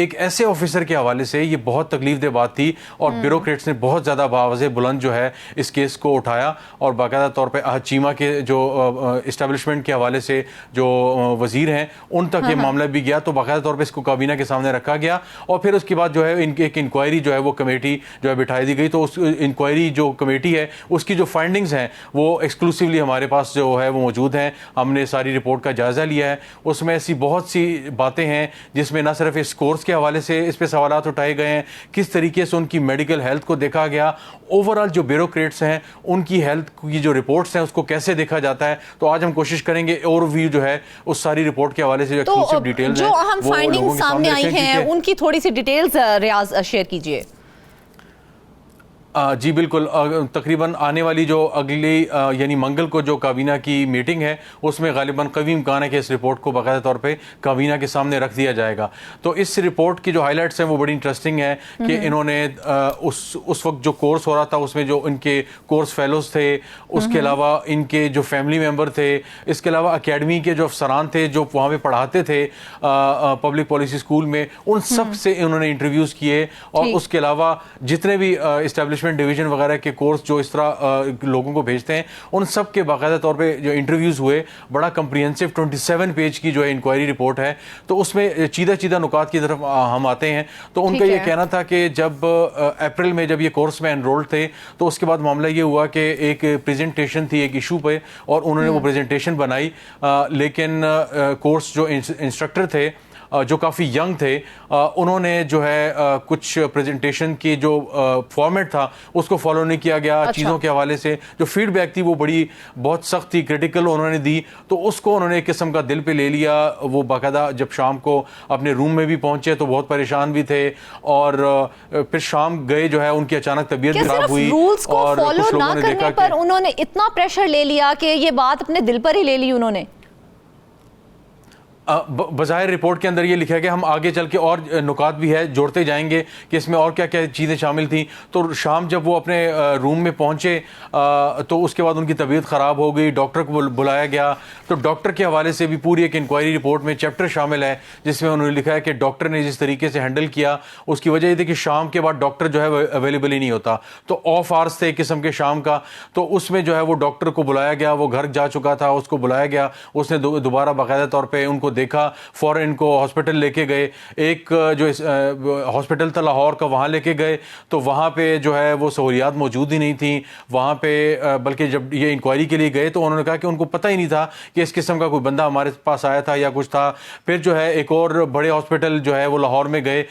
ایک ایسے آفیسر کے حوالے سے یہ بہت تکلیف دہ بات تھی اور بیوروکریٹس نے بہت زیادہ باوضع بلند جو ہے اس کیس کو اٹھایا اور باقاعدہ طور پہ چیمہ کے جو اسٹیبلشمنٹ کے حوالے سے جو وزیر ہیں ان تک یہ معاملہ بھی گیا, تو باقاعدہ طور پہ اس کو کابینہ کے سامنے رکھا گیا اور پھر اس کے بعد جو ہے ایک انکوائری جو ہے وہ کمیٹی جو ہے بٹھائی دی گئی. تو اس انکوائری جو کمیٹی ہے اس کی جو فائنڈنگز ہیں وہ ایکسکلوسیولی ہمارے پاس جو ہے وہ موجود ہیں. ہم نے ساری رپورٹ کا جائزہ لیا ہے, اس میں ایسی بہت سی باتیں ہیں جس میں نہ صرف اس کورس کے حوالے سے اس پہ سوالات اٹھائے گئے ہیں, کس طریقے سے ان کی میڈیکل ہیلتھ کو دیکھا گیا, اوور آل جو بیوروکریٹس ہیں ان کی ہیلتھ کی جو رپورٹس ہیں اس کو کیسے دیکھا جاتا ہے. تو آج ہم کوشش کریں گے اوور ویو جو ہے اس ساری رپورٹ کے حوالے سے جو ایکسکلوسیو ڈیٹیلز ہیں جو اہم فائنڈنگز سامنے آئی ہیں ان کی تھوڑی سی ڈیٹیلز ریاض شیئر کیجئے. جی بالکل, تقریباً آنے والی جو اگلی یعنی منگل کو جو کابینہ کی میٹنگ ہے اس میں غالباً قوی امکان ہے کہ اس رپورٹ کو باقاعدہ طور پہ کابینہ کے سامنے رکھ دیا جائے گا. تو اس رپورٹ کی جو ہائی لائٹس ہیں وہ بڑی انٹرسٹنگ ہے کہ انہوں نے اس وقت جو کورس ہو رہا تھا اس میں جو ان کے کورس فیلوز تھے, اس کے علاوہ ان کے جو فیملی ممبر تھے, اس کے علاوہ اکیڈمی کے جو افسران تھے جو وہاں پہ پڑھاتے تھے پبلک پالیسی اسکول میں, ان سب سے انہوں نے انٹرویوز کیے. اور اس کے علاوہ جتنے بھی اسٹیبلشمنٹ ڈویژن وغیرہ کے کورس جو اس طرح لوگوں کو بھیجتے ہیں ان سب کے باقاعدہ طور پہ جو انٹرویوز ہوئے, بڑا کمپریہنسو 27 پیج کی جو ہے انکوائری رپورٹ ہے. تو اس میں چیدہ نکات کی طرف ہم آتے ہیں. تو ان کا یہ کہنا تھا کہ جب اپریل میں جب یہ کورس میں انرولڈ تھے تو اس کے بعد معاملہ یہ ہوا کہ ایک پریزنٹیشن تھی ایک ایشو پہ اور انہوں نے وہ پریزنٹیشن بنائی, لیکن کورس جو انسٹرکٹر تھے جو کافی ینگ تھے انہوں نے جو ہے کچھ پریزنٹیشن کی جو فارمیٹ تھا اس کو فالو نہیں کیا گیا. چیزوں کے حوالے سے جو فیڈ بیک تھی وہ بہت سخت تھی, کریٹیکل انہوں نے دی. تو اس کو انہوں نے ایک قسم کا دل پہ لے لیا. وہ باقاعدہ جب شام کو اپنے روم میں بھی پہنچے تو بہت پریشان بھی تھے اور پھر شام گئے جو ہے ان کی اچانک طبیعت خراب ہوئی اور کچھ لوگوں نے دیکھا کہ انہوں نے اتنا پریشر لے لیا کہ یہ بات اپنے دل پر ہی لے لی انہوں نے. بظاہر رپورٹ کے اندر یہ لکھا ہے کہ ہم آگے چل کے اور نکات بھی ہے جوڑتے جائیں گے کہ اس میں اور کیا کیا چیزیں شامل تھیں. تو شام جب وہ اپنے روم میں پہنچے تو اس کے بعد ان کی طبیعت خراب ہو گئی, ڈاکٹر کو بلایا گیا. تو ڈاکٹر کے حوالے سے بھی پوری ایک انکوائری رپورٹ میں چیپٹر شامل ہے جس میں انہوں نے لکھا ہے کہ ڈاکٹر نے جس طریقے سے ہینڈل کیا اس کی وجہ یہ تھی کہ شام کے بعد ڈاکٹر جو ہے اویلیبل ہی نہیں ہوتا. تو آف آورس تھے ایک قسم کے شام کا. تو اس میں جو ہے وہ ڈاکٹر کو بلایا گیا, وہ گھر جا چکا تھا, اس کو بلایا گیا, اس نے دوبارہ باقاعدہ طور پہ ان کو دیکھا, فوراً ان کو ہاسپٹل لے کے گئے. ایک جو ہاسپٹل تھا لاہور کا وہاں لے کے گئے تو وہاں پہ جو ہے وہ سہولیات موجود ہی نہیں تھیں وہاں پہ. بلکہ جب یہ انکوائری کے لیے گئے تو انہوں نے کہا کہ ان کو پتہ ہی نہیں تھا کہ اس قسم کا کوئی بندہ ہمارے پاس آیا تھا یا کچھ تھا. پھر جو ہے ایک اور بڑے ہاسپٹل جو ہے وہ لاہور میں گئے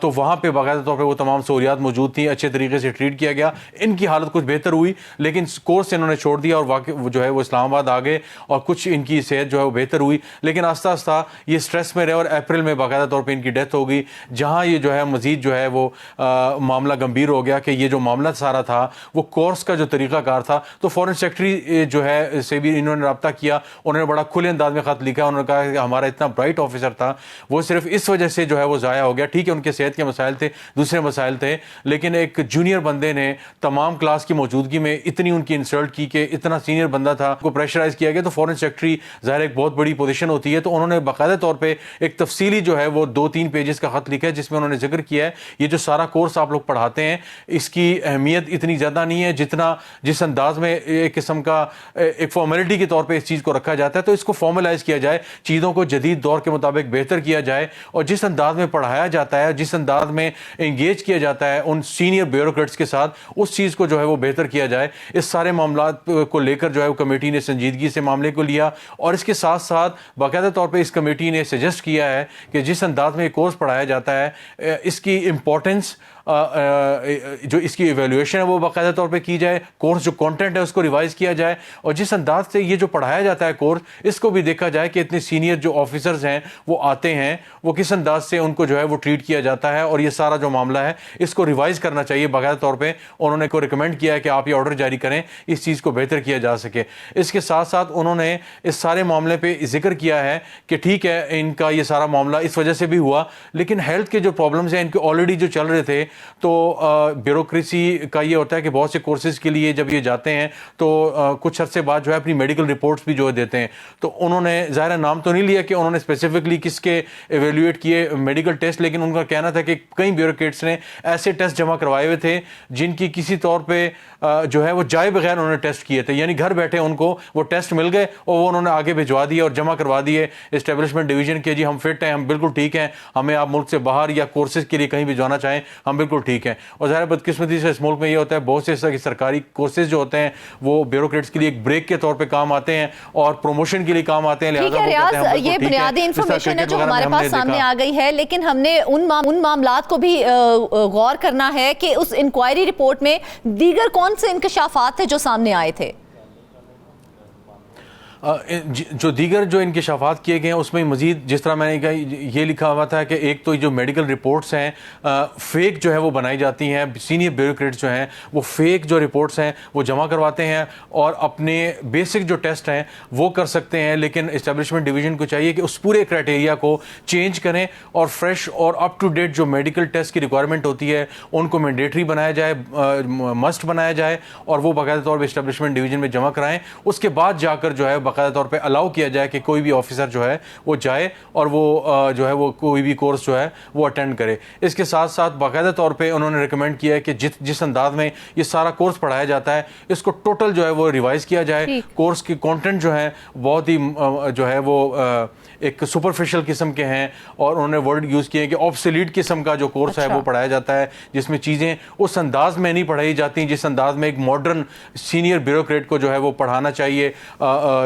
تو وہاں پہ باقاعدہ طور پہ وہ تمام سہولیات موجود تھیں, اچھے طریقے سے ٹریٹ کیا گیا. ان کی حالت کچھ بہتر ہوئی لیکن کورس انہوں نے چھوڑ دیا اور واقع جو ہے وہ اسلام آباد آ گئے اور کچھ ان کی صحت جو ہے وہ بہتر ہوئی. لیکن آہستہ آہستہ یہ اسٹریس میں رہے اور اپریل میں باقاعدہ طور پہ ان کی ڈیتھ ہو گئی, جہاں یہ جو ہے مزید جو ہے وہ معاملہ گمبھیر ہو گیا کہ یہ جو معاملہ سارا تھا وہ کورس کا جو طریقہ کار تھا. تو فورن سیکرٹری جو ہے سے بھی انہوں نے رابطہ کیا, انہوں نے بڑا کھلے انداز میں خط لکھا, انہوں نے کہا کہ ہمارا اتنا برائٹ آفیسر تھا وہ صرف اس وجہ سے جو ہے وہ ضائع ہو گیا. ٹھیک ہے ان کے صحت کے مسائل تھے, دوسرے مسائل تھے, لیکن ایک جونیئر بندے نے تمام کلاس کی موجودگی میں اتنی ان کی انسلٹ کی کہ اتنا سینئر بندہ تھا کو پریشرائز کیا گیا. تو فورن سیکرٹری ظاہر ایک بہت بڑی پوزیشن ہوتی ہے, تو انہوں نے باقاعدہ طور پہ ایک تفصیلی جو ہے وہ 2-3 پیجز کا خط لکھا ہے جس میں انہوں نے ذکر کیا ہے یہ جو سارا کورس آپ لوگ پڑھاتے ہیں اس کی اہمیت اتنی زیادہ نہیں ہے جتنا جس انداز میں ایک قسم کا ایک فارمیلٹی کے طور پہ اس چیز کو رکھا جاتا ہے. تو اس کو فارملائز کیا جائے, چیزوں کو جدید دور کے مطابق بہتر کیا جائے اور جس انداز میں پڑھایا جاتا ہے, جس انداز میں انگیج کیا جاتا ہے ان سینئر بیوروکریٹس کے ساتھ, اس چیز کو جو ہے وہ بہتر کیا جائے. اس سارے معاملات کو لے کر جو ہے وہ کمیٹی نے سنجیدگی سے معاملے کو لیا اور اس کے ساتھ ساتھ باقاعدہ طور پہ اس کمیٹی نے سجیسٹ کیا ہے کہ جس انداز میں یہ کورس پڑھایا جاتا ہے اس کی امپورٹنس جو اس کی ایویلویشن ہے وہ باقاعدہ طور پہ کی جائے, کورس جو کانٹینٹ ہے اس کو ریوائز کیا جائے اور جس انداز سے یہ جو پڑھایا جاتا ہے کورس اس کو بھی دیکھا جائے کہ اتنے سینئر جو آفیسرز ہیں وہ آتے ہیں وہ کس انداز سے ان کو جو ہے وہ ٹریٹ کیا جاتا ہے اور یہ سارا جو معاملہ ہے اس کو ریوائز کرنا چاہیے باقاعدہ طور پہ. انہوں نے کو ریکمینڈ کیا ہے کہ آپ یہ آرڈر جاری کریں اس چیز کو بہتر کیا جا سکے. اس کے ساتھ ساتھ انہوں نے اس سارے معاملے پہ ذکر کیا ہے کہ ٹھیک ہے ان کا یہ سارا معاملہ اس وجہ سے بھی ہوا لیکن ہیلتھ کے جو پرابلمز ہیں ان کے آلریڈی جو چل رہے تھے تو بیوروکریسی کا یہ ہوتا ہے کہ بہت سے کورسز کے لیے جب یہ جاتے ہیں تو کچھ عرصے بعد جو ہے اپنی میڈیکل رپورٹس بھی جو ہے دیتے ہیں. تو انہوں نے ظاہر نام تو نہیں لیا کہ انہوں نے اسپیسیفکلی کس کے ایویلویٹ کیے میڈیکل ٹیسٹ, لیکن ان کا کہنا تھا کہ کئی بیوروکریٹس نے ایسے ٹیسٹ جمع کروائے ہوئے تھے جن کی کسی طور پہ جو ہے وہ جائے بغیر انہوں نے ٹیسٹ کیے تھے, یعنی گھر بیٹھے ان کو وہ ٹیسٹ مل گئے اور وہ انہوں نے آگے بھجوا دیے اور جمع کروا دیے اسٹیبلشمنٹ ڈویژن کے, جی ہم فٹ ہیں, ہم بالکل ٹھیک ہیں, ہمیں آپ ملک سے باہر یا کورسز کے لیے کہیں بھجوانا چاہیں ہم بالکل ٹھیک ہیں. اور ظاہر بدقسمتی سے اس ملک میں یہ ہوتا ہے بہت سے سرکاری کورسز جو ہوتے ہیں وہ بیوروکریٹس کے لیے ایک بریک کے طور پہ کام آتے ہیں اور پروموشن کے لیے کام آتے ہیں. لہٰذا یہ بنیادی انفارمیشن ہے جو ہمارے پاس سامنے آ گئی ہے, لیکن ہم نے ان معاملات کو بھی غور کرنا ہے کہ اس انکوائری رپورٹ میں دیگر کون سے انکشافات تھے جو سامنے آئے تھے. جو دیگر جو انکشافات کیے گئے ہیں اس میں مزید جس طرح میں نے کہا یہ لکھا ہوا تھا کہ ایک تو جو میڈیکل رپورٹس ہیں فیک جو ہے وہ بنائی جاتی ہیں, سینئر بیوروکریٹس جو ہیں وہ فیک جو رپورٹس ہیں وہ جمع کرواتے ہیں اور اپنے بیسک جو ٹیسٹ ہیں وہ کر سکتے ہیں, لیکن اسٹیبلشمنٹ ڈویژن کو چاہیے کہ اس پورے کرائٹیریا کو چینج کریں اور فریش اور اپ ٹو ڈیٹ جو میڈیکل ٹیسٹ کی ریکوائرمنٹ ہوتی ہے ان کو مینڈیٹری بنایا جائے, مسٹ بنایا جائے اور وہ باقاعدہ طور پہ اسٹیبلشمنٹ ڈویژن میں جمع کرائیں. اس کے بعد جا کر جو ہے باقاعدہ طور پہ الاؤ کیا جائے کہ کوئی بھی آفیسر جو ہے وہ جائے اور وہ جو ہے وہ کوئی بھی کورس جو ہے وہ اٹینڈ کرے. اس کے ساتھ ساتھ باقاعدہ طور پہ انہوں نے ریکمینڈ کیا ہے کہ جس انداز میں یہ سارا کورس پڑھایا جاتا ہے اس کو ٹوٹل جو ہے وہ ریوائز کیا جائے. کورس کی کانٹینٹ جو ہے بہت ہی جو ہے وہ ایک سپرفیشل قسم کے ہیں اور انہوں نے ورڈ یوز کیے کہ آبسلیٹ قسم کا جو کورس ہے وہ پڑھایا جاتا ہے جس میں چیزیں اس انداز میں نہیں پڑھائی جاتی جس انداز میں ایک ماڈرن سینئر بیوروکریٹ کو جو ہے وہ پڑھانا چاہیے,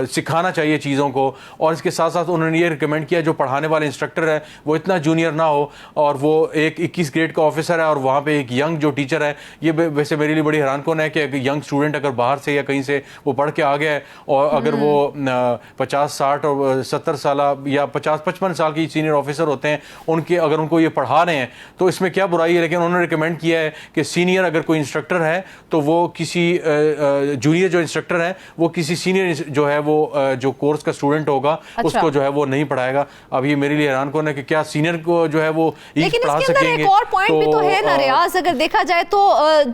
سکھانا چاہیے چیزوں کو. اور اس کے ساتھ ساتھ انہوں نے یہ ریکمینڈ کیا جو پڑھانے والے انسٹرکٹر ہے وہ اتنا جونیئر نہ ہو اور وہ ایک 21 گریڈ کا آفیسر ہے اور وہاں پہ ایک ینگ جو ٹیچر ہے. یہ ویسے میرے لیے بڑی حیران کن ہے کہ ینگ اسٹوڈنٹ اگر باہر سے یا کہیں سے وہ پڑھ کے آ گیا ہے اور اگر وہ 50 60 اور 70 سالہ یا 50 55 سال کی سینئر آفیسر ہوتے ہیں اگر ان کو یہ پڑھا رہے ہیں تو اس میں کیا برائی ہے. لیکن انہوں نے ریکمینڈ کیا ہے کہ سینئر اگر کوئی انسٹرکٹر ہے تو وہ کسی جونیئر جو انسٹرکٹر ہے وہ کسی سینئر جو ہے وہ جو کورس کا اسٹوڈنٹ ہوگا اس کو جو ہے وہ نہیں پڑھائے گا. اب یہ میرے لیے حیران کن ہے کہ کیا سینئر کو جو ہے وہ پڑھا سکیں گے. ایک اور پوائنٹ بھی تو ہے نا ریاض, اگر دیکھا جائے تو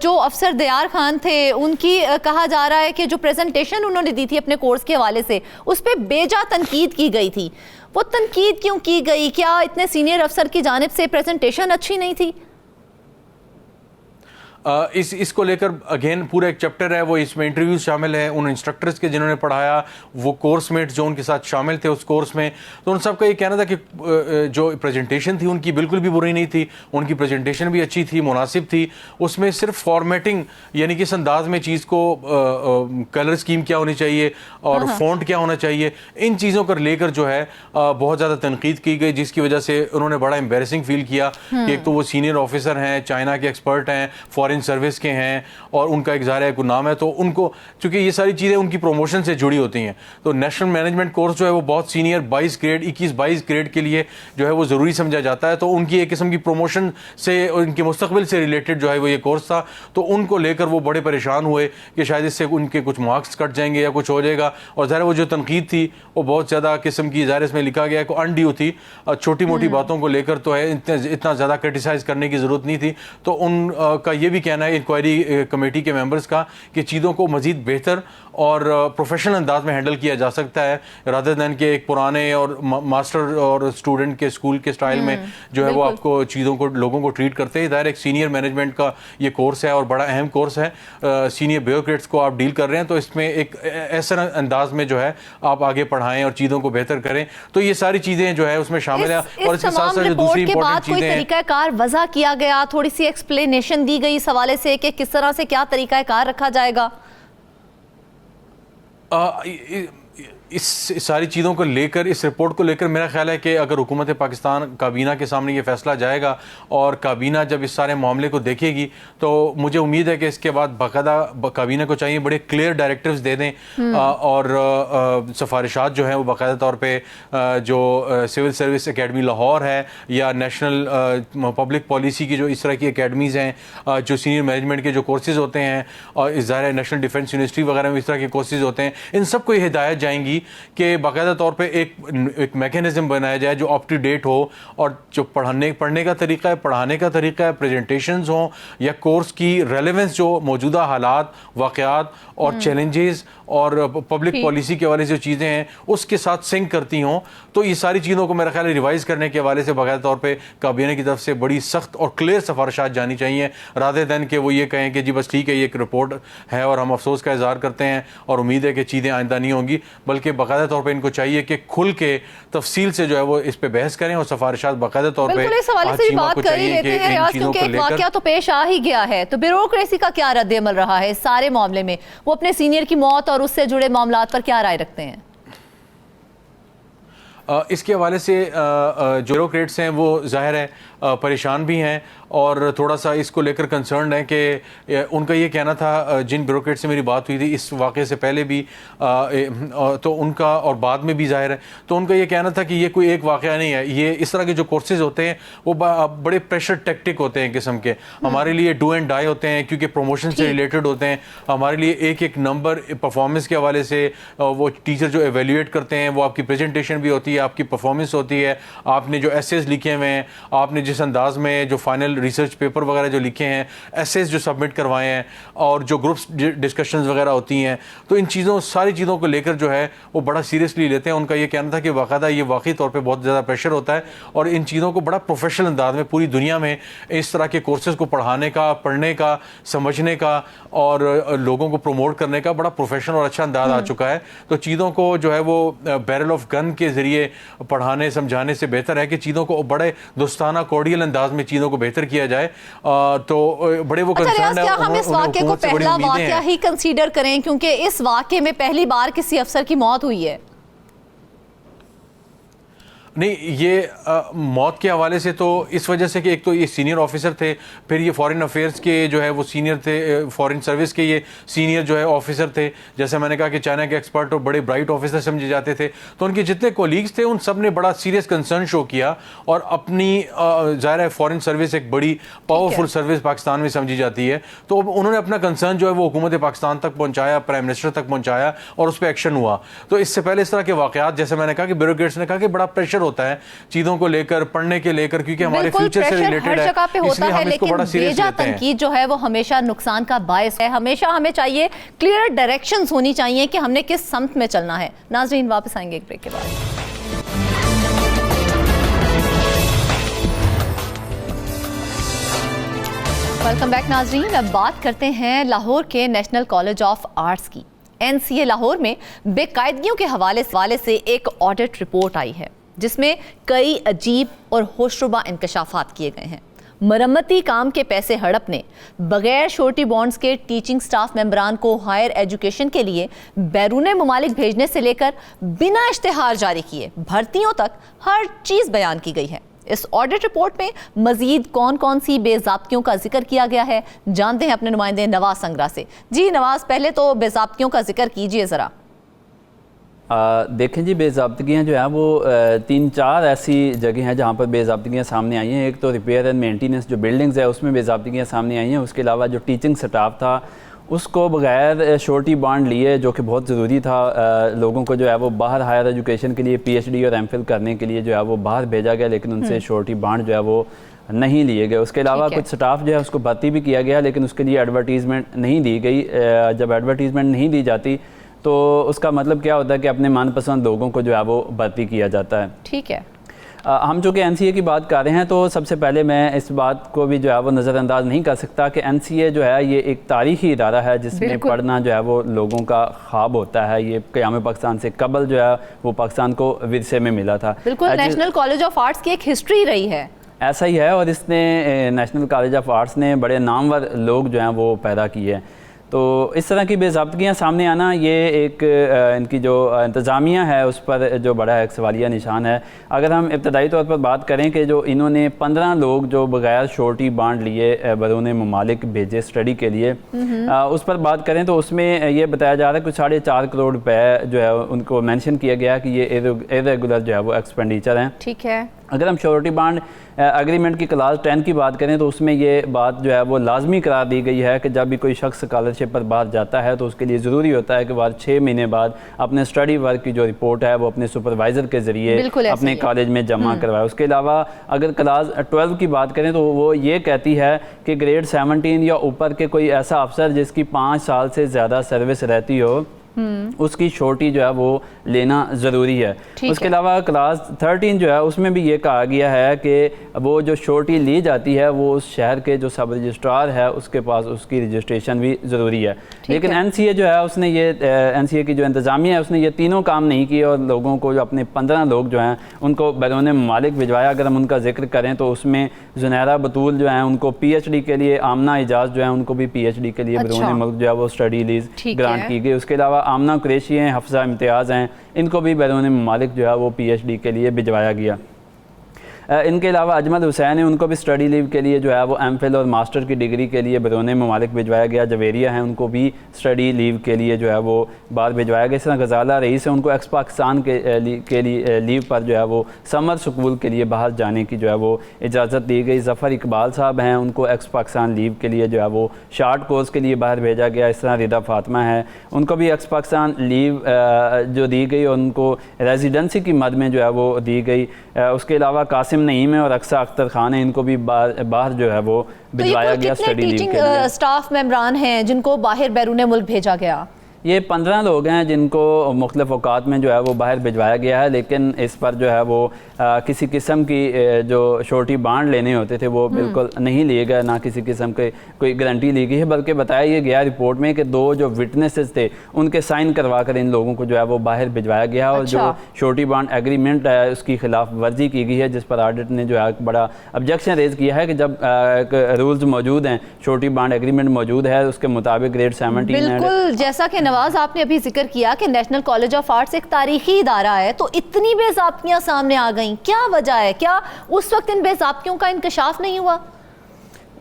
جو افسر دیار خان تھے ان کی کہا جا رہا ہے کہ جو پریزنٹیشن انہوں نے دی تھی اپنے کورس کے حوالے سے اس پہ بے جا تنقید کی گئی تھی. وہ تنقید کیوں کی گئی؟ کیا اتنے سینئر افسر کی جانب سے پریزنٹیشن اچھی نہیں تھی؟ اس کو لے کر اگین پورا ایک چیپٹر ہے, وہ اس میں انٹرویوز شامل ہیں ان انسٹرکٹرز کے جنہوں نے پڑھایا, وہ کورس میٹس جو ان کے ساتھ شامل تھے اس کورس میں. تو ان سب کا یہ کہنا تھا کہ جو پریزنٹیشن تھی ان کی بالکل بھی بری نہیں تھی, ان کی پریزنٹیشن بھی اچھی تھی, مناسب تھی. اس میں صرف فارمیٹنگ یعنی کس انداز میں چیز کو کلر اسکیم کیا ہونی چاہیے اور فونٹ کیا ہونا چاہیے, ان چیزوں کو لے کر جو ہے بہت زیادہ تنقید کی گئی, جس کی وجہ سے انہوں نے بڑا امبیرسنگ فیل کیا کہ ایک تو وہ سینئر آفیسر ہیں, چائنا کے ایکسپرٹ ہیں, فارن سروس کے ہیں اور ان کا ایک ظاہر ہے کوئی نام ہے, تو ان کو چونکہ یہ ساری چیزیں ان کی پروموشن سے جڑی ہوتی ہیں تو نیشنل مینجمنٹ کورس جو ہے وہ بہت سینئر 22 گریڈ 21-22 گریڈ کے لیے جو ہے وہ ضروری سمجھا جاتا ہے. تو ان کی ایک قسم کی پروموشن سے ان کے مستقبل سے ریلیٹڈ جو ہے وہ یہ کورس تھا. تو ان کو لے کر وہ بڑے پریشان ہوئے کہ شاید اس سے ان کے کچھ مارکس کٹ جائیں گے یا کچھ ہو جائے گا. اور ظاہر وہ جو تنقید تھی وہ بہت زیادہ قسم کی ظاہر اس میں لکھا گیا ہے کہ انڈیو تھی, چھوٹی موٹی باتوں کو لے کر تو ہے اتنا زیادہ کرٹیسائز کرنے کی ضرورت نہیں تھی. تو ان کا یہ بھی کہنا ہے انکوائری کمیٹی کے ممبرز کا کہ چیزوں کو مزید بہتر اور پروفیشنل انداز میں ہینڈل کیا جا سکتا ہے رادر دین کہ ایک پرانے اور ماسٹر اور اسٹوڈنٹ کے اسکول کے سٹائل میں جو ہے وہ آپ کو چیزوں کو لوگوں کو ٹریٹ کرتے ہیں. ظاہر ایک سینئر مینجمنٹ کا یہ کورس ہے اور بڑا اہم کورس ہے, سینئر بیوروکریٹس کو آپ ڈیل کر رہے ہیں تو اس میں ایک ایسا انداز میں جو ہے آپ آگے پڑھائیں اور چیزوں کو بہتر کریں. تو یہ ساری چیزیں جو ہے اس میں شامل ہیں. اور اس کے ساتھ ساتھ جو دوسری امپورٹنٹ چیزیں ہیں, طریقہ کار وضع کیا گیا, تھوڑی سی ایکسپلینیشن دی گئی اس حوالے سے کہ کس طرح سے کیا طریقہ کار رکھا جائے گا. اس ساری چیزوں کو لے کر اس رپورٹ کو لے کر میرا خیال ہے کہ اگر حکومت پاکستان کابینہ کے سامنے یہ فیصلہ جائے گا اور کابینہ جب اس سارے معاملے کو دیکھے گی تو مجھے امید ہے کہ اس کے بعد باقاعدہ کابینہ کو چاہیے بڑے کلیئر ڈائریکٹیوز دے دیں اور سفارشات جو ہیں وہ باقاعدہ طور پہ جو سول سروس اکیڈمی لاہور ہے یا نیشنل پبلک پالیسی کی جو اس طرح کی اکیڈمیز ہیں, جو سینئر مینجمنٹ کے جو کورسز ہوتے ہیں اور ظاہر نیشنل ڈیفنس یونیورسٹی وغیرہ میں اس طرح کے کورسز ہوتے ہیں, ان سب کو یہ ہدایت جائیں گی چاہیے کہ باقاعدہ طور پہ ایک میکینزم بنایا جائے جو اپ ٹو ڈیٹ ہو, اور جو پڑھنے کا طریقہ ہے, پڑھانے کا طریقہ ہے, پریزنٹیشنز ہوں یا کورس کی ریلیونس جو موجودہ حالات, واقعات اور چیلنجز اور پبلک پالیسی کے حوالے سے جو چیزیں ہیں اس کے ساتھ سنک کرتی ہوں. تو یہ ساری چیزوں کو میرا خیال ہے ریوائز کرنے کے حوالے سے باقاعدہ طور پہ کابینہ کی طرف سے بڑی سخت اور کلیئر سفارشات جانی چاہیے, رادر دین کہ وہ یہ کہیں کہ جی بس ٹھیک ہے یہ ایک رپورٹ ہے اور ہم افسوس کا اظہار کرتے ہیں اور امید ہے کہ چیزیں آئندہ نہیں ہوں گی, بلکہ باقاعدہ طور پہ ان کو چاہیے کہ کھل کے تفصیل سے جو ہے وہ اس پہ بحث کریں اور سفارشات باقاعدہ طور پہ بالکل اس حوالے سے بھی بات کر ہی لیتے ہیں ریاض, کیونکہ ایک واقعہ تو پیش آ ہی گیا ہے. تو بیوروکریسی کا کیا رد عمل رہا ہے اس سارے معاملے میں؟ وہ اپنے سینئر کی موت اور اس سے جڑے معاملات پر کیا رائے رکھتے ہیں؟ اس کے حوالے سے جو بیوروکریٹس ہیں وہ ظاہر ہے پریشان بھی ہیں اور تھوڑا سا اس کو لے کر کنسرنڈ ہیں کہ ان کا یہ کہنا تھا, جن بیوروکریٹ سے میری بات ہوئی تھی اس واقعے سے پہلے بھی تو ان کا اور بعد میں بھی ظاہر ہے, تو ان کا یہ کہنا تھا کہ یہ کوئی ایک واقعہ نہیں ہے, یہ اس طرح کے جو کورسز ہوتے ہیں وہ بڑے پریشر ٹیکٹک ہوتے ہیں قسم کے, ہمارے لیے ڈو اینڈ ڈائی ہوتے ہیں کیونکہ پروموشن سے ریلیٹڈ ہوتے ہیں, ہمارے لیے ایک ایک نمبر پرفارمنس کے حوالے سے وہ ٹیچر جو ایویلیویٹ کرتے ہیں وہ آپ کی پریزنٹیشن بھی ہوتی ہے, آپ کی پرفارمنس ہوتی ہے, آپ نے جو ایسیز لکھے ہوئے ہیں, آپ نے جس انداز میں جو فائنل ریسرچ پیپر وغیرہ جو لکھے ہیں, ایسیز جو سبمٹ کروائے ہیں اور جو گروپس ڈسکشنز وغیرہ ہوتی ہیں, تو ان چیزوں ساری چیزوں کو لے کر جو ہے وہ بڑا سیریسلی لیتے ہیں. ان کا یہ کہنا تھا کہ باقاعدہ یہ واقعی طور پہ بہت زیادہ پریشر ہوتا ہے اور ان چیزوں کو بڑا پروفیشنل انداز میں پوری دنیا میں اس طرح کے کورسز کو پڑھانے کا, پڑھنے کا, سمجھنے کا اور لوگوں کو پروموٹ کرنے کا بڑا پروفیشنل اور اچھا انداز آ چکا ہے. تو چیزوں کو جو ہے وہ بیرل آف گن کے ذریعے پڑھانے سمجھانے سے بہتر ہے کہ چیزوں کو بڑے دوستانہ کوڈیل انداز میں چیزوں کو بہتر کیا جائے. تو بڑے وہ کنسرن ہے. کیا ہم اس واقعے کو پہلا واقعہ ہی کنسیڈر کریں کیونکہ اس واقعے میں پہلی بار کسی افسر کی موت ہوئی ہے؟ نہیں, یہ موت کے حوالے سے تو اس وجہ سے کہ ایک تو یہ سینئر آفیسر تھے, پھر یہ فارن افیئرس کے جو ہے وہ سینئر تھے, فارن سروس کے یہ سینئر جو ہے آفیسر تھے, جیسے میں نے کہا کہ چائنا کے ایکسپرٹ اور بڑے برائٹ آفیسر سمجھے جاتے تھے. تو ان کے جتنے کولیگز تھے ان سب نے بڑا سیریس کنسرن شو کیا اور اپنی ظاہر ہے فارن سروس ایک بڑی پاورفل سروس پاکستان میں سمجھی جاتی ہے, تو انہوں نے اپنا کنسرن جو ہے وہ حکومت پاکستان تک پہنچایا, پرائم منسٹر تک پہنچایا اور اس پہ ایکشن ہوا. تو اس سے پہلے اس طرح کے واقعات جیسے میں نے کہا کہ بیوروکریٹس نے کہا کہ بڑا پریشر ہوتا ہے چیزوں کو لے کر, پڑھنے کے لے کر, کیونکہ ہمارے فیوچر سے ریلیٹڈ ہے, اس لیے ہم اس کو بڑا سیریس لیتے ہیں. تنقید جو ہے وہ ہمیشہ نقصان کا باعث ہے. ہمیشہ ہمیں چاہیے کلیئر ڈائریکشنز ہونی چاہیے کہ ہم نے کس سمت میں چلنا ہے. ناظرین واپس آئیں گے ایک بریک کے بعد. ویلکم بیک ناظرین. اب بات کرتے ہیں لاہور کے نیشنل کالج آف آرٹس کی. NCA لاہور میں بے قاعدگیوں کے حوالے سے ایک آڈٹ رپورٹ آئی ہے جس میں کئی عجیب اور ہوشربا انکشافات کیے گئے ہیں. مرمتی کام کے پیسے ہڑپنے, بغیر شورٹی بانڈز کے ٹیچنگ سٹاف ممبران کو ہائر ایجوکیشن کے لیے بیرون ممالک بھیجنے سے لے کر بنا اشتہار جاری کیے بھرتیوں تک ہر چیز بیان کی گئی ہے. اس آڈٹ رپورٹ میں مزید کون کون سی بے ضابطگیوں کا ذکر کیا گیا ہے, جانتے ہیں اپنے نمائندے نواز سنگرا سے. جی نواز, پہلے تو بے ضابطگیوں کا ذکر کیجئے ذرا. دیکھیں جی, بے ضابطگیاں جو ہیں وہ 3-4 ایسی جگہ ہیں جہاں پر بے ضابطگیاں سامنے آئی ہیں. ایک تو ریپیئر اینڈ مینٹیننس جو بلڈنگز ہے اس میں بے ضابطگیاں سامنے آئی ہیں. اس کے علاوہ جو ٹیچنگ سٹاف تھا اس کو بغیر شورٹی بانڈ لیے, جو کہ بہت ضروری تھا, لوگوں کو جو ہے وہ باہر ہائر ایجوکیشن کے لیے PhD اور MPhil کرنے کے لیے جو ہے وہ باہر بھیجا گیا, لیکن ان سے شورٹی بانڈ جو ہے وہ نہیں لیے گئے. اس کے علاوہ کچھ سٹاف جو ہے اس کو بھرتی بھی کیا گیا لیکن اس کے لیے ایڈورٹیزمنٹ نہیں دی گئی. جب ایڈورٹیزمنٹ نہیں دی جاتی تو اس کا مطلب کیا ہوتا ہے کہ اپنے من پسند لوگوں کو جو ہے وہ بھرتی کیا جاتا ہے. ٹھیک ہے. ہم چونکہ NCA کی بات کر رہے ہیں تو سب سے پہلے میں اس بات کو بھی جو ہے وہ نظر انداز نہیں کر سکتا کہ NCA جو ہے یہ ایک تاریخی ادارہ ہے جس میں پڑھنا جو ہے وہ لوگوں کا خواب ہوتا ہے. یہ قیام پاکستان سے قبل جو ہے وہ پاکستان کو ورثے میں ملا تھا. بالکل, نیشنل کالج آف آرٹس کی ایک ہسٹری رہی ہے. ایسا ہی ہے, اور اس نے نیشنل کالج آف آرٹس نے بڑے نامور لوگ جو ہیں وہ پیدا کیے ہیں. تو اس طرح کی بے ضابطگیاں سامنے آنا یہ ایک ان کی جو انتظامیہ ہے اس پر جو بڑا ایک سوالیہ نشان ہے. اگر ہم ابتدائی طور پر بات کریں کہ جو انہوں نے 15 لوگ جو بغیر شورٹی بانڈ لیے بیرون ممالک بھیجے اسٹڈی کے لیے, اس پر بات کریں تو اس میں یہ بتایا جا رہا ہے کہ 4.5 کروڑ روپے جو ہے ان کو مینشن کیا گیا کہ یہ ارریگولر جو ہے وہ ایکسپینڈیچر ہیں. ٹھیک ہے. اگر ہم شورٹی بانڈ ایگریمنٹ کی کلاس 10 کی بات کریں تو اس میں یہ بات جو ہے وہ لازمی قرار دی گئی ہے کہ جب بھی کوئی شخص اسکالرشپ پر باہر جاتا ہے تو اس کے لیے ضروری ہوتا ہے کہ وہ 6 مہینے بعد اپنے اسٹڈی ورک کی جو رپورٹ ہے وہ اپنے سپروائزر کے ذریعے اپنے کالج میں جمع کروائے۔ اس کے علاوہ اگر کلاس 12 کی بات کریں تو وہ یہ کہتی ہے کہ گریڈ 17 یا اوپر کے کوئی ایسا افسر جس کی 5 سال سے زیادہ سروس رہتی ہو اس کی شورٹی جو ہے وہ لینا ضروری ہے۔ اس کے علاوہ کلاس 13 جو ہے اس میں بھی یہ کہا گیا ہے کہ وہ جو شورٹی لی جاتی ہے وہ اس شہر کے جو سب رجسٹرار ہے اس کے پاس اس کی رجسٹریشن بھی ضروری ہے۔ لیکن این سی اے جو ہے اس نے یہ این سی اے کی جو انتظامیہ ہے اس نے یہ تینوں کام نہیں کیے اور لوگوں کو جو اپنے 15 لوگ جو ہیں ان کو بیرون ممالک بھجوایا۔ اگر ہم ان کا ذکر کریں تو اس میں زنیرہ بطول جو ہیں ان کو پی ایچ ڈی کے لیے، آمنہ اعجاز جو ہیں ان کو بھی پی ایچ ڈی کے لیے بیرون ملک جو ہے وہ اسٹڈی لیز گرانٹ کی گئی۔ اس کے علاوہ آمنہ قریشی ہیں، حفصہ امتیاز ہیں، ان کو بھی بیرون ممالک جو ہے وہ پی ایچ ڈی کے لیے بھجوایا گیا۔ ان کے علاوہ اجمل حسین ہیں، ان کو بھی اسٹڈی لیو کے لیے جو ہے وہ ایم فل اور ماسٹر کی ڈگری کے لیے بیرون ممالک بھجوایا گیا۔ جویریہ ہیں، ان کو بھی اسٹڈی لیو کے لیے جو ہے وہ باہر بھجوایا گیا۔ اس طرح غزالہ رئیس ہیں، ان کو ایکس پاکستان کے لیے لیو پر جو ہے وہ سمر سکول کے لیے باہر جانے کی جو ہے وہ اجازت دی گئی۔ ظفر اقبال صاحب ہیں، ان کو ایکس پاکستان لیو کے لیے جو ہے وہ شارٹ کورس کے لیے باہر بھیجا گیا۔ اس طرح رضا فاطمہ ہے، ان کو بھی ایکس پاکستان لیو جو دی گئی اور ان کو ریزیڈنسی کی مد میں جو ہے وہ دی گئی۔ اس کے علاوہ قاسم نعیم ہے اور اقصیٰ اختر خان ہیں، ان کو بھی باہر جو ہے وہ بھجوایا گیا اسٹڈی لیو کے لیے۔ اسٹاف ممبران ہیں جن کو باہر بیرون ملک بھیجا گیا؟ یہ 15 لوگ ہیں جن کو مختلف اوقات میں جو ہے وہ باہر بھجوایا گیا ہے، لیکن اس پر جو ہے وہ کسی قسم کی جو شورٹی بانڈ لینے ہوتے تھے وہ بالکل نہیں لیے گئے، نہ کسی قسم کے کوئی گارنٹی لی گئی ہے، بلکہ بتایا یہ گیا رپورٹ میں کہ 2 جو وٹنسز تھے ان کے سائن کروا کر ان لوگوں کو جو ہے وہ باہر بھجوایا گیا، اور جو شورٹی بانڈ ایگریمنٹ ہے اس کی خلاف ورزی کی گئی ہے، جس پر آڈٹ نے جو ہے بڑا آبجیکشن ریز کیا ہے کہ جب رولز موجود ہیں، شورٹی بانڈ ایگریمنٹ موجود ہے، اس کے مطابق گریڈ 17 بالکل جیسا کہ نواز آپ نے ابھی ذکر کیا کہ نیشنل کالج آف آرٹس ایک تاریخی ادارہ ہے، تو اتنی بے ضابطیاں سامنے آ گئیں، کیا وجہ ہے؟ کیا اس وقت ان بے ضابطیوں کا انکشاف نہیں ہوا؟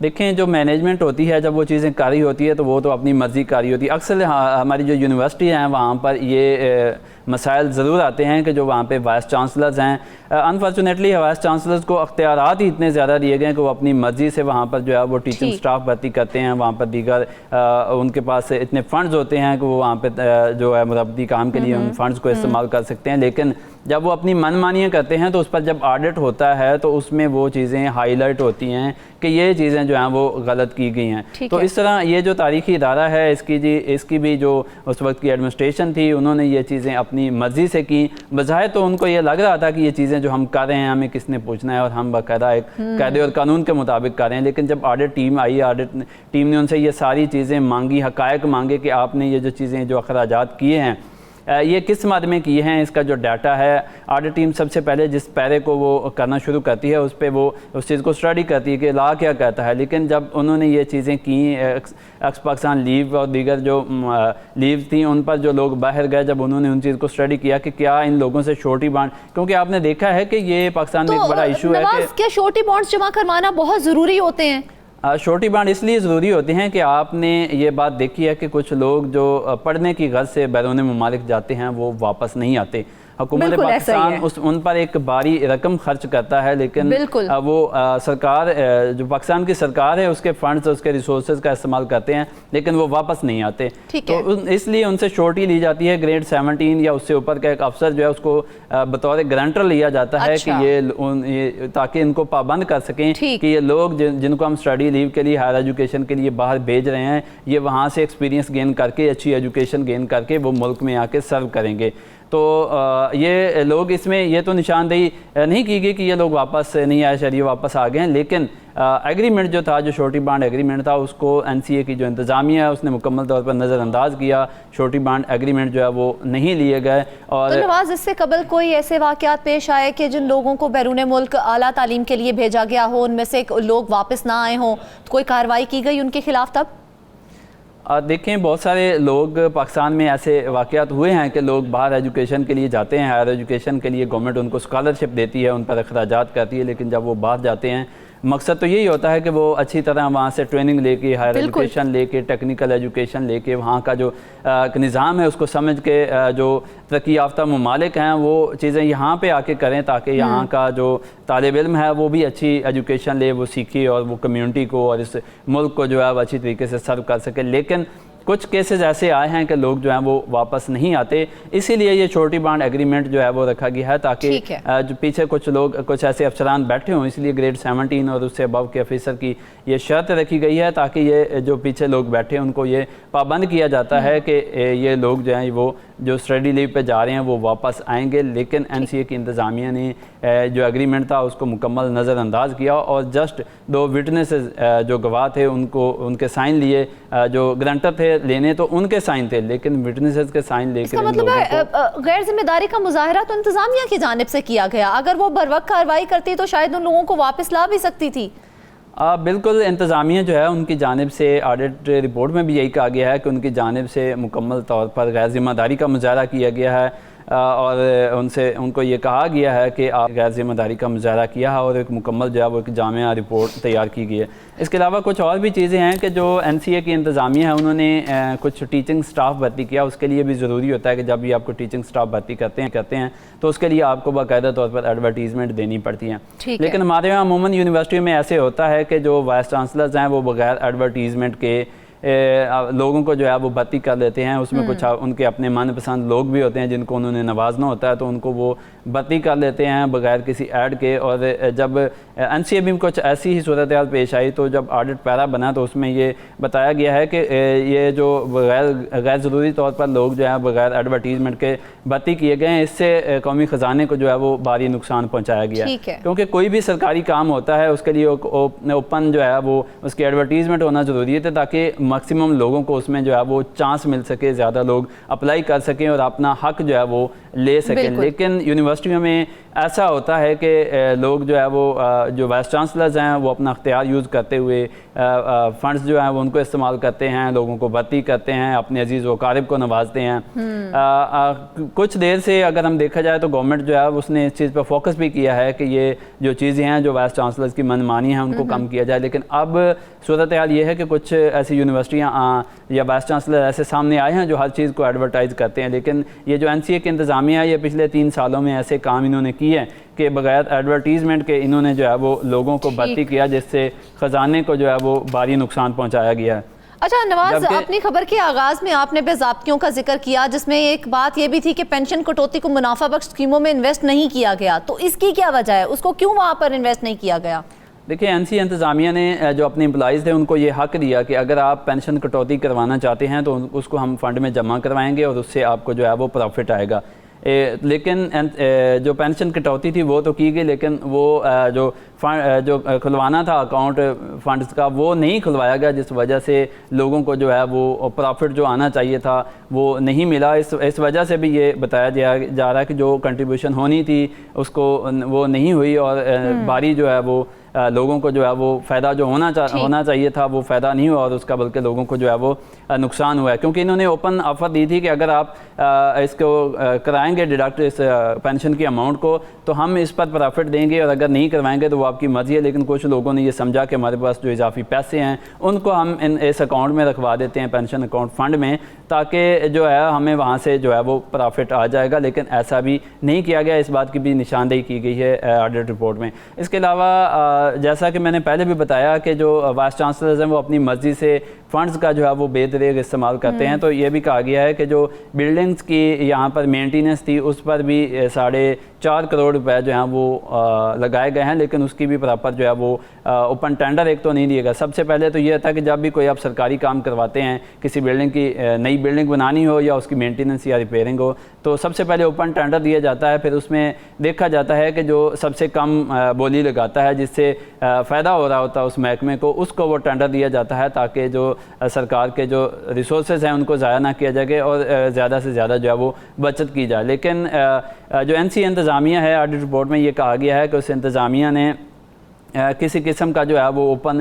دیکھیں جو مینجمنٹ ہوتی ہے جب وہ چیزیں کاری ہوتی ہے تو وہ تو اپنی مرضی کاری ہوتی ہے۔ اکثر ہماری جو یونیورسٹی ہیں وہاں پر یہ مسائل ضرور آتے ہیں کہ جو وہاں پہ وائس چانسلرز ہیں، انفارچونیٹلی وائس چانسلرز کو اختیارات ہی اتنے زیادہ دیے گئے ہیں کہ وہ اپنی مرضی سے وہاں پر جو ہے وہ ٹیچنگ سٹاف بھرتی کرتے ہیں، وہاں پر دیگر ان کے پاس اتنے فنڈز ہوتے ہیں کہ وہ وہاں پہ جو ہے مربی کام کے لیے ان فنڈز کو استعمال کر سکتے ہیں، لیکن جب وہ اپنی من مانیاں کرتے ہیں تو اس پر جب آڈٹ ہوتا ہے تو اس میں وہ چیزیں ہائی لائٹ ہوتی ہیں کہ یہ چیزیں جو ہیں وہ غلط کی گئی ہیں۔ تو اس طرح یہ جو تاریخی ادارہ ہے اس کی بھی جو اس وقت کی ایڈمنسٹریشن تھی انہوں نے یہ چیزیں اپنی مرضی سے کی۔ بظاہر تو ان کو یہ لگ رہا تھا کہ یہ چیزیں جو ہم کر رہے ہیں ہمیں کس نے پوچھنا ہے اور ہم باقاعدہ ایک قاعدے اور قانون کے مطابق کر رہے ہیں، لیکن جب audit team I, audit team نے ان سے یہ ساری چیزیں مانگی، حقائق مانگے کہ آپ نے یہ جو چیزیں جو اخراجات کیے ہیں یہ کس مد میں کیے ہیں، اس کا جو ڈیٹا ہے آڈٹ ٹیم سب سے پہلے جس پیرے کو وہ کرنا شروع کرتی ہے اس پہ وہ اس چیز کو اسٹڈی کرتی ہے کہ لا کیا کہتا ہے، لیکن جب انہوں نے یہ چیزیں کی ایکس پاکستان لیو اور دیگر جو لیو تھیں ان پر جو لوگ باہر گئے، جب انہوں نے ان چیز کو اسٹڈی کیا کہ کیا ان لوگوں سے شورٹی بانڈ، کیونکہ آپ نے دیکھا ہے کہ یہ پاکستان میں ایک بڑا ایشو ہے کہ کیا شورٹی بانڈز جمع کروانا بہت ضروری ہوتے ہیں؟ شورٹی بانڈ اس لیے ضروری ہوتے ہیں کہ آپ نے یہ بات دیکھی ہے کہ کچھ لوگ جو پڑھنے کی غرض سے بیرون ممالک جاتے ہیں وہ واپس نہیں آتے۔ حکومت پاکستان ان پر ایک باری رقم خرچ کرتا ہے، لیکن وہ سرکار جو پاکستان کی سرکار ہے اس کے فنڈز اس کے ریسورسز کا استعمال کرتے ہیں لیکن وہ واپس نہیں آتے، تو اس لیے ان سے شورٹی لی جاتی ہے۔ گریڈ 17 یا اس سے اوپر کا ایک افسر جو ہے اس کو بطور گرانٹر لیا جاتا ہے کہ یہ تاکہ ان کو پابند کر سکیں کہ یہ لوگ جن کو ہم اسٹڈی لیو کے لیے ہائر ایجوکیشن کے لیے باہر بھیج رہے ہیں یہ وہاں سے ایکسپیرینس گین کر کے اچھی ایجوکیشن گین کر کے وہ ملک میں آ کے سرو کریں گے۔ تو یہ لوگ اس میں یہ تو نشاندہی نہیں کی گئی کہ یہ لوگ واپس نہیں آئے، شہری واپس آ گئے ہیں، لیکن ایگریمنٹ جو تھا جو شورٹی بانڈ ایگریمنٹ تھا اس کو این سی اے کی جو انتظامیہ ہے اس نے مکمل طور پر نظر انداز کیا، شورٹی بانڈ ایگریمنٹ جو ہے وہ نہیں لیے گئے۔ اور تو نواز اس سے قبل کوئی ایسے واقعات پیش آئے کہ جن لوگوں کو بیرون ملک اعلیٰ تعلیم کے لیے بھیجا گیا ہو ان میں سے لوگ واپس نہ آئے ہوں، کوئی کارروائی کی گئی ان کے خلاف تب؟ دیکھیں بہت سارے لوگ پاکستان میں ایسے واقعات ہوئے ہیں کہ لوگ باہر ایجوکیشن کے لیے جاتے ہیں، ہائر ایجوکیشن کے لیے گورنمنٹ ان کو اسکالرشپ دیتی ہے، ان پر اخراجات کرتی ہے، لیکن جب وہ باہر جاتے ہیں مقصد تو یہی ہوتا ہے کہ وہ اچھی طرح وہاں سے ٹریننگ لے کے، ہائر ایجوکیشن لے کے، ٹیکنیکل ایجوکیشن لے کے، وہاں کا جو نظام ہے اس کو سمجھ کے جو ترقی یافتہ ممالک ہیں وہ چیزیں یہاں پہ آ کے کریں، تاکہ یہاں کا جو طالب علم ہے وہ بھی اچھی ایجوکیشن لے، وہ سیکھے اور وہ کمیونٹی کو اور اس ملک کو جو ہے وہ اچھی طریقے سے سرو کر سکے۔ لیکن کچھ کیسز ایسے آئے ہیں کہ لوگ جو ہیں وہ واپس نہیں آتے، اسی لیے یہ شورٹی بانڈ ایگریمنٹ جو ہے وہ رکھا گیا ہے، تاکہ جو پیچھے کچھ لوگ، کچھ ایسے افسران بیٹھے ہوں، اس لیے گریڈ 17 اور اس سے ابو کے آفیسر کی یہ شرط رکھی گئی ہے، تاکہ یہ جو پیچھے لوگ بیٹھے ہیں ان کو یہ پابند کیا جاتا ہے کہ یہ لوگ جو ہیں وہ جو اسٹڈی لیو پہ جا رہے ہیں وہ واپس آئیں گے۔ لیکن NCA کی انتظامیہ نے جو ایگریمنٹ تھا اس کو مکمل نظر انداز کیا، اور جسٹ 2 وٹنسز جو گواہ تھے ان کے سائن لیے، جو گرانٹر تھے لینے تو ان کے سائن تھے، لیکن وٹنسز کے سائن لے کے مطلب ہے غیر ذمہ داری کا مظاہرہ تو انتظامیہ کی جانب سے کیا گیا، اگر وہ بروقت کارروائی کرتی تو شاید ان لوگوں کو واپس لا بھی سکتی تھی۔ بالکل، انتظامیہ جو ہے ان کی جانب سے آڈٹ رپورٹ میں بھی یہی کہا گیا ہے کہ ان کی جانب سے مکمل طور پر غیر ذمہ داری کا مظاہرہ کیا گیا ہے، اور ان کو یہ کہا گیا ہے کہ آپ غیر ذمہ داری کا مظاہرہ کیا ہے، اور ایک مکمل جو ہے وہ ایک جامع رپورٹ تیار کی گئی ہے۔ اس کے علاوہ کچھ اور بھی چیزیں ہیں کہ جو NCA کی انتظامیہ ہے انہوں نے کچھ ٹیچنگ سٹاف بھرتی کیا، اس کے لیے بھی ضروری ہوتا ہے کہ جب بھی آپ کو ٹیچنگ سٹاف بھرتی کرتے ہیں تو اس کے لیے آپ کو باقاعدہ طور پر ایڈورٹیزمنٹ دینی پڑتی ہیں۔ لیکن ہمارے یہاں عموماً یونیورسٹی میں ایسے ہوتا ہے کہ جو وائس چانسلرز ہیں وہ بغیر ایڈورٹیزمنٹ کے لوگوں کو جو ہے وہ بھرتی کر لیتے ہیں، اس میں کچھ ان کے اپنے من پسند لوگ بھی ہوتے ہیں جن کو انہوں نے نوازنا ہوتا ہے، تو ان کو وہ بھرتی کر لیتے ہیں بغیر کسی ایڈ کے۔ اور جب NCA میں کچھ ایسی ہی صورتحال پیش آئی تو جب آڈٹ پیرا بنا تو اس میں یہ بتایا گیا ہے کہ یہ جو غیر ضروری طور پر لوگ جو ہیں بغیر ایڈورٹیزمنٹ کے بھرتی کیے گئے ہیں، اس سے قومی خزانے کو جو ہے وہ بھاری نقصان پہنچایا گیا ہے، کیونکہ کوئی بھی سرکاری کام ہوتا ہے اس کے لیے اوپن جو ہے وہ اس کی ایڈورٹیزمنٹ ہونا ضروری ہے، تاکہ میکسیمم لوگوں کو اس میں جو ہے وہ چانس مل سکے، زیادہ لوگ اپلائی کر سکیں اور اپنا حق جو ہے وہ لے سکیں۔ لیکن یونیورسٹیوں میں ایسا ہوتا ہے کہ لوگ جو ہے وہ جو وائس چانسلرز ہیں وہ اپنا اختیار یوز کرتے ہوئے فنڈز جو ہیں وہ ان کو استعمال کرتے ہیں، لوگوں کو بھرتی کرتے ہیں، اپنے عزیز و اقارب کو نوازتے ہیں۔ کچھ دیر سے اگر ہم دیکھا جائے تو گورنمنٹ جو ہے اس نے اس چیز پہ فوکس بھی کیا ہے کہ یہ جو چیزیں ہیں جو وائس چانسلرز کی منمانی ہیں ان کو کم کیا جائے، لیکن اب صورتحال یہ ہے کہ کچھ ایسی یونیورسٹیاں یا وائس چانسلر ایسے سامنے آئے ہیں جو ہر چیز کو ایڈورٹائز کرتے ہیں، لیکن یہ جو NCA کی انتظامیہ ہے یہ پچھلے 3 سالوں میں ایسے کام انہوں نے کیے ہیں کہ بغیر ایڈورٹیزمنٹ کے انہوں نے جو ہے وہ لوگوں کو بھرتی کیا، جس سے خزانے کو جو ہے وہ بھاری نقصان پہنچایا گیا ہے۔ اچھا نواز، اپنی خبر کے آغاز میں آپ نے باضابطگیوں کا ذکر کیا، جس میں ایک بات یہ بھی تھی کہ پینشن کٹوتی کو منافع بخش اسکیموں میں انویسٹ نہیں کیا گیا، تو اس کی کیا وجہ ہے؟ اس کو کیوں وہاں پر انویسٹ نہیں کیا گیا؟ دیکھیں، NCA انتظامیہ نے جو اپنے امپلائیز تھے ان کو یہ حق دیا کہ اگر آپ پینشن کٹوتی کروانا چاہتے ہیں تو اس کو ہم فنڈ میں جمع کروائیں گے اور اس سے آپ کو جو ہے وہ پروفٹ آئے گا۔ لیکن جو پینشن کٹوتی تھی وہ تو کی گئی، لیکن وہ جو کھلوانا تھا اکاؤنٹ فنڈز کا وہ نہیں کھلوایا گیا، جس وجہ سے لوگوں کو جو ہے وہ پروفٹ جو آنا چاہیے تھا وہ نہیں ملا۔ اس وجہ سے بھی یہ بتایا جا رہا ہے کہ جو کنٹریبیوشن ہونی تھی اس کو وہ نہیں ہوئی، اور باری جو ہے وہ لوگوں کو جو ہے وہ فائدہ جو ہونا چاہیے تھا وہ فائدہ نہیں ہوا، اور اس کا بلکہ لوگوں کو جو ہے وہ نقصان ہوا ہے، کیونکہ انہوں نے اوپن آفر دی تھی کہ اگر آپ اس کو کرائیں گے ڈیڈکٹ اس پینشن کی اماؤنٹ کو تو ہم اس پر پروفٹ دیں گے، اور اگر نہیں کروائیں گے تو وہ آپ کی مرضی ہے۔ لیکن کچھ لوگوں نے یہ سمجھا کہ ہمارے پاس جو اضافی پیسے ہیں ان کو ہم اس اکاؤنٹ میں رکھوا دیتے ہیں، پینشن اکاؤنٹ فنڈ میں، تاکہ جو ہے ہمیں وہاں سے جو ہے وہ پروفٹ آ جائے گا، لیکن ایسا بھی نہیں کیا گیا۔ اس بات کی بھی نشاندہی کی گئی ہے آڈٹ رپورٹ میں۔ اس کے علاوہ جیسا کہ میں نے پہلے بھی بتایا کہ جو وائس چانسلرز ہیں وہ اپنی مرضی سے فنڈز کا جو ہے وہ بے دریغ استعمال کرتے ہیں، تو یہ بھی کہا گیا ہے کہ جو بلڈنگز کی یہاں پر مینٹیننس تھی اس پر بھی 4.5 کروڑ روپے جو ہیں وہ لگائے گئے ہیں، لیکن اس کی بھی پراپر جو ہے وہ اوپن ٹینڈر ایک تو نہیں دیا گیا۔ سب سے پہلے تو یہ تھا کہ جب بھی کوئی آپ سرکاری کام کرواتے ہیں، کسی بلڈنگ کی نئی بلڈنگ بنانی ہو یا اس کی مینٹیننس یا ریپیئرنگ ہو، تو سب سے پہلے اوپن ٹینڈر دیا جاتا ہے، پھر اس میں دیکھا جاتا ہے کہ جو سب سے کم بولی لگاتا ہے، جس سے فائدہ ہو رہا ہوتا ہے اس محکمے کو، اس کو وہ ٹینڈر دیا جاتا ہے، تاکہ جو سرکار کے جو ریسورسز ہیں ان کو ضائع نہ کیا جائے اور زیادہ سے زیادہ جو ہے وہ بچت کی جائے۔ لیکن جو NCA انتظامیہ ہے، آڈٹ رپورٹ میں یہ کہا گیا ہے کہ اس انتظامیہ نے کسی قسم کا جو ہے وہ اوپن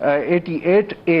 88A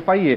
FIA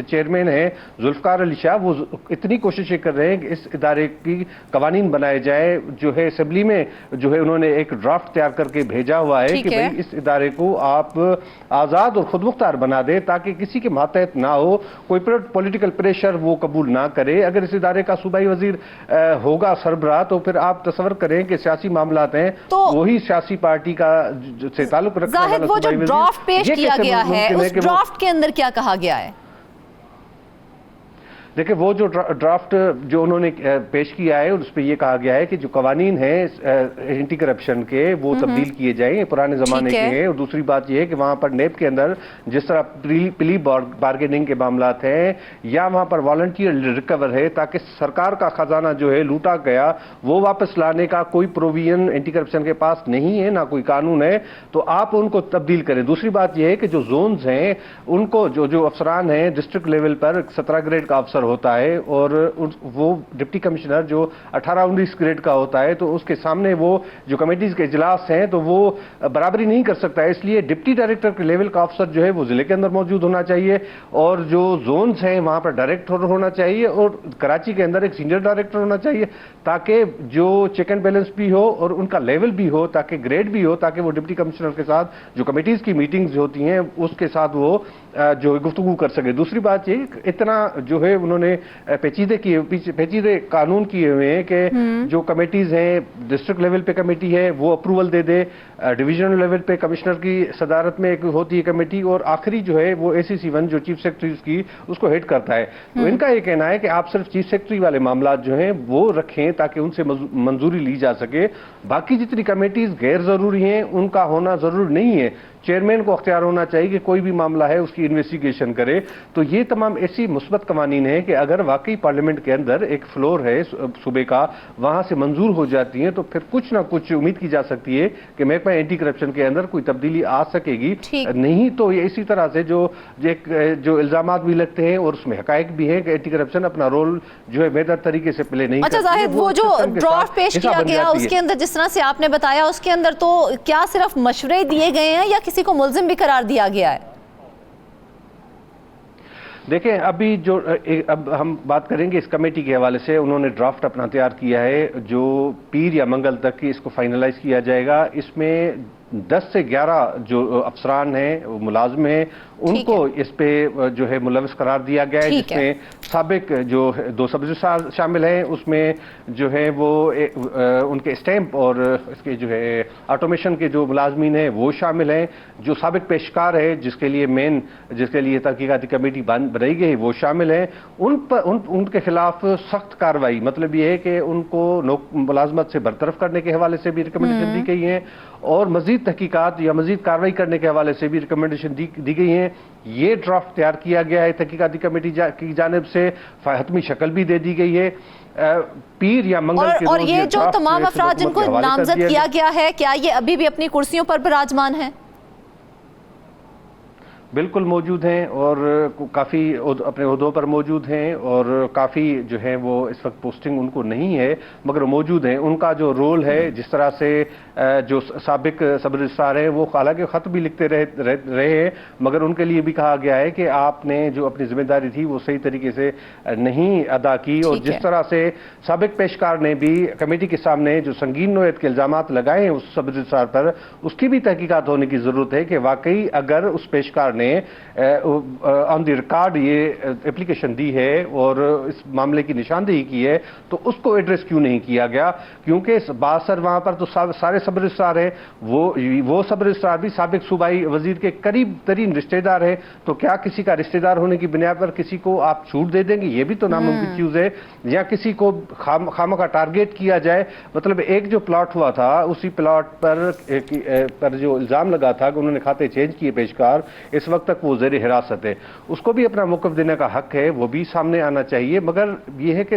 چیئرمین ہیں ذوالفقار علی شاہ وہ اتنی کوششیں کر رہے ہیں کہ اس ادارے کی قوانین بنائے جائے. جو ہے اسمبلی میں جو ہے انہوں نے ایک ڈرافٹ تیار کر کے بھیجا ہوا ہے کہ بھئی اس ادارے کو آپ آزاد اور خود مختار بنا دیں تاکہ کسی کے ماتحت نہ ہو, کوئی پولیٹیکل پریشر وہ قبول نہ کرے. اگر اس ادارے کا صوبائی وزیر ہوگا سربراہ تو پھر آپ تصور کریں کہ سیاسی معاملات ہیں وہی سیاسی پارٹی کا سے تعلق رکھنے والا زاہد وہ جو ڈرافٹ پیش کیا گیا ہے اس ڈرافٹ کے اندر کیا کہا گیا ہے؟ دیکھیں وہ جو ڈرافٹ جو انہوں نے پیش کیا ہے اس پہ یہ کہا گیا ہے کہ جو قوانین ہیں اینٹی کرپشن کے وہ تبدیل کیے جائیں, پرانے زمانے کے ہیں. اور دوسری بات یہ ہے کہ وہاں پر نیب کے اندر جس طرح پلی بارگیننگ کے معاملات ہیں یا وہاں پر والنٹیئر ریکور ہے تاکہ سرکار کا خزانہ جو ہے لوٹا گیا وہ واپس لانے کا کوئی پروویژن اینٹی کرپشن کے پاس نہیں ہے, نہ کوئی قانون ہے, تو آپ ان کو تبدیل کریں. دوسری بات یہ ہے کہ جو زونز ہیں ان کو جو افسران ہیں ڈسٹرکٹ لیول پر 17 گریڈ کا افسر ہوتا ہے اور وہ ڈپٹی کمشنر جو 18-19 گریڈ کا ہوتا ہے, تو اس کے سامنے وہ جو کمیٹیز کے اجلاس ہیں تو وہ برابری نہیں کر سکتا ہے. اس لیے ڈپٹی ڈائریکٹر کے لیول کا افسر جو ہے وہ ضلع کے اندر موجود ہونا چاہیے اور جو زونز ہیں وہاں پر ڈائریکٹر ہونا چاہیے اور کراچی کے اندر ایک سینئر ڈائریکٹر ہونا چاہیے تاکہ جو چیک اینڈ بیلنس بھی ہو اور ان کا لیول بھی ہو, تاکہ گریڈ بھی ہو, تاکہ وہ ڈپٹی کمشنر کے ساتھ جو کمیٹیز کی میٹنگز ہوتی ہیں اس کے ساتھ وہ جو گفتگو کر سکے. دوسری بات یہ اتنا جو ہے انہوں نے پیچیدے قانون کیے ہوئے ہیں کہ جو کمیٹیز ہیں ڈسٹرکٹ لیول پہ کمیٹی ہے وہ اپروول دے دے, ڈویژنل لیول پہ کمشنر کی صدارت میں ایک ہوتی ہے کمیٹی, اور آخری جو ہے وہ ACC1 جو چیف سیکرٹریز کی اس کو ہیڈ کرتا ہے. تو ان کا یہ کہنا ہے کہ آپ صرف چیف سیکرٹری والے معاملات جو ہیں وہ رکھیں تاکہ ان سے منظوری لی جا سکے. باقی جتنی کمیٹیز غیر ضروری ہیں ان کا ہونا ضروری نہیں ہے. چیئرمین کو اختیار ہونا چاہیے کہ کوئی بھی معاملہ ہے اس کی انویسٹیگیشن کرے. تو یہ تمام ایسی مثبت قوانین ہیں کہ اگر واقعی پارلیمنٹ کے اندر ایک فلور ہے صوبے کا وہاں سے منظور ہو جاتی ہیں تو پھر کچھ نہ کچھ امید کی جا سکتی ہے کہ محکمہ اینٹی کرپشن کے اندر کوئی تبدیلی آ سکے گی. نہیں تو یہ اسی طرح سے جو الزامات بھی لگتے ہیں اور اس میں حقائق بھی ہیں کہ اینٹی کرپشن اپنا رول جو ہے بہتر طریقے سے پلے نہیں کرتی. اچھا زاہد, وہ جو ڈرافٹ پیش کیا گیا اس کے اندر جس طرح سے آپ نے بتایا اس کے اندر تو کیا صرف مشورے دیے گئے ہیں یا کسی کو ملزم بھی قرار دیا گیا ہے؟ دیکھیں اب ہم بات کریں گے اس کمیٹی کے حوالے سے. انہوں نے ڈرافٹ اپنا تیار کیا ہے جو پیر یا منگل تک اس کو فائنلائز کیا جائے گا. اس میں 10 سے 11 جو افسران ہیں ملازم ہیں ان کو اس پہ جو ہے ملوث قرار دیا گیا ہے, جس میں سابق جو 2 سب رجسٹرار شامل ہیں, اس میں جو ہے وہ ان کے اسٹیمپ اور اس کے جو ہے آٹومیشن کے جو ملازمین ہیں وہ شامل ہیں, جو سابق پیشکار ہے جس کے لیے تحقیقاتی کمیٹی بنائی گئی وہ شامل ہیں. ان کے خلاف سخت کارروائی, مطلب یہ ہے کہ ان کو ملازمت سے برطرف کرنے کے حوالے سے بھی ریکمنڈیشن دی گئی ہیں اور مزید تحقیقات یا مزید کارروائی کرنے کے حوالے سے بھی ریکمنڈیشن دی گئی ہیں. یہ ڈرافٹ تیار کیا گیا ہے تحقیقاتی کمیٹی کی جانب سے, حتمی شکل بھی دے دی گئی ہے. پیر یا منگل کے اور یہ جو تمام افراد جن کو نامزد کیا گیا ہے کیا یہ ابھی بھی اپنی کرسیوں پر براجمان ہیں؟ بالکل موجود ہیں اور کافی اپنے عہدوں پر موجود ہیں اور کافی جو ہے وہ اس وقت پوسٹنگ ان کو نہیں ہے مگر موجود ہیں. ان کا جو رول ہے جس طرح سے جو سابق سب رجسٹرار ہیں وہ حالانکہ خط بھی لکھتے رہے ہیں مگر ان کے لیے بھی کہا گیا ہے کہ آپ نے جو اپنی ذمہ داری تھی وہ صحیح طریقے سے نہیں ادا کی. اور جس طرح سے سابق پیشکار نے بھی کمیٹی کے سامنے جو سنگین نوعیت کے الزامات لگائے ہیں اس سب رجسٹرار پر, اس کی بھی تحقیقات ہونے کی ضرورت ہے کہ واقعی اگر اس پیشکار نے آن دی ریکارڈ یہ اپلیکیشن دی ہے اور اس معاملے کی نشاندہی کی ہے تو اس کو ایڈریس کیوں نہیں کیا گیا, کیونکہ باثر وہاں پر تو سارے سب رجسٹرار ہیں, وہ سب رجسٹرار بھی سابق صوبائی وزیر کے قریب ترین رشتہ دار ہیں. تو کیا کسی کا رشتہ دار ہونے کی بنیاد پر کسی کو آپ چھوٹ دے دیں گے؟ یہ بھی تو ناممکن چیز ہے. یا کسی کو خامہ کا ٹارگیٹ کیا جائے, مطلب ایک جو پلاٹ ہوا تھا اسی پلاٹ پر جو الزام لگا تھا کہ انہوں نے کھاتے چینج کیے پیشکار, اس وقت تک وہ زیر حراست ہے, اس کو بھی اپنا موقف دینے کا حق ہے, وہ بھی سامنے آنا چاہیے. مگر یہ ہے کہ